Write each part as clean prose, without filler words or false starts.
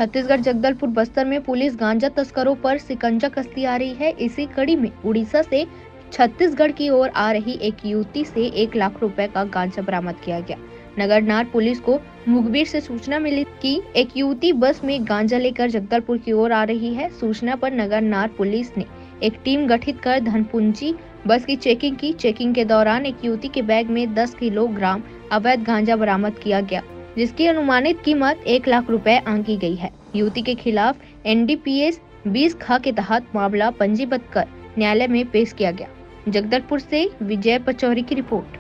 छत्तीसगढ़ जगदलपुर बस्तर में पुलिस गांजा तस्करों पर शिकंजा कसती आ रही है। इसी कड़ी में उड़ीसा से छत्तीसगढ़ की ओर आ रही एक युवती से 1 लाख रुपए का गांजा बरामद किया गया। नगरनार पुलिस को मुखबिर से सूचना मिली कि एक युवती बस में गांजा लेकर जगदलपुर की ओर आ रही है। सूचना पर नगरनार पुलिस ने एक टीम गठित कर धनपुंजी बस की चेकिंग की। चेकिंग के दौरान एक युवती के बैग में 10 किलोग्राम अवैध गांजा बरामद किया गया, जिसकी अनुमानित कीमत 1 लाख रुपए आंकी गई है। युवती के खिलाफ NDPS 20 के तहत मामला पंजीबद्ध कर न्यायालय में पेश किया गया। जगदलपुर से विजय पचौरी की रिपोर्ट।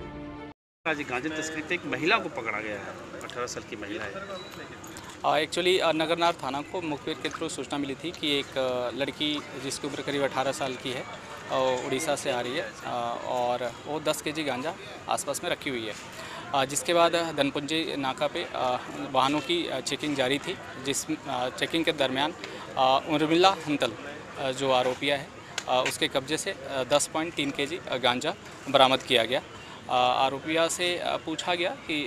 आज गांजा तस्करी पे एक महिला को पकड़ा गया है, 18 साल की महिला है। एक्चुअली नगरनार थाना को मुखबिर के थ्रू सूचना मिली थी कि एक लड़की जिसकी उम्र करीब 18 साल की है और उड़ीसा से आ रही है और वो 10 केजी गांजा आसपास में रखी हुई है। जिसके बाद धनपुंजी नाका पे वाहनों की चेकिंग जारी थी, जिस चेकिंग के दरमियान उर्मिला हंतल जो आरोपिया है उसके कब्जे से 10.3 केजी गांजा बरामद किया गया। आरोपिया से पूछा गया कि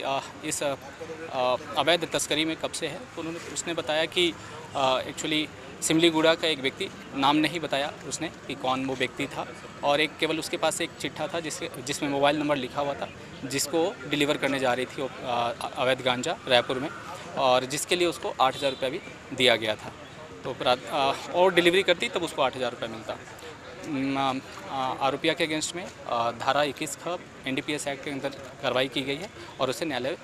इस अवैध तस्करी में कब से है, तो उसने बताया कि एक्चुअली सिमलीगुड़ा का एक व्यक्ति, नाम नहीं बताया उसने कि कौन वो व्यक्ति था, और एक केवल उसके पास एक चिट्ठा था जिसमें मोबाइल नंबर लिखा हुआ था, जिसको डिलीवर करने जा रही थी अवैध गांजा रायपुर में, और जिसके लिए उसको 8,000 रुपये भी दिया गया था। तो और डिलीवरी करती तब उसको 8,000 रुपये मिलता। आरोपिया के अगेंस्ट में धारा 21 NDPS एक्ट के अंदर कार्रवाई की गई है और उसे न्यायालय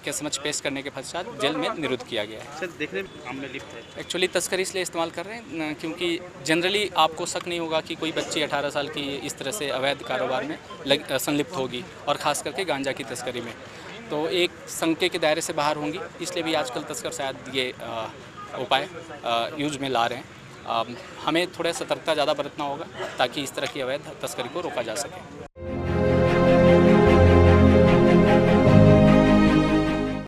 के समक्ष पेश करने के पश्चात जेल में निरुद्ध किया गया है। सर, देखने में काम में लिप्त है। एक्चुअली तस्करी इसलिए इस्तेमाल कर रहे हैं क्योंकि जनरली आपको शक नहीं होगा कि कोई बच्ची 18 साल की इस तरह से अवैध कारोबार में संलिप्त होगी, और ख़ास करके गांजा की तस्करी में तो एक संज्ञा के दायरे से बाहर होंगी। इसलिए भी आजकल तस्कर शायद ये उपाय यूज में ला रहे हैं। हमें थोड़ा सतर्कता ज़्यादा बरतना होगा ताकि इस तरह की अवैध तस्करी को रोका जा सके।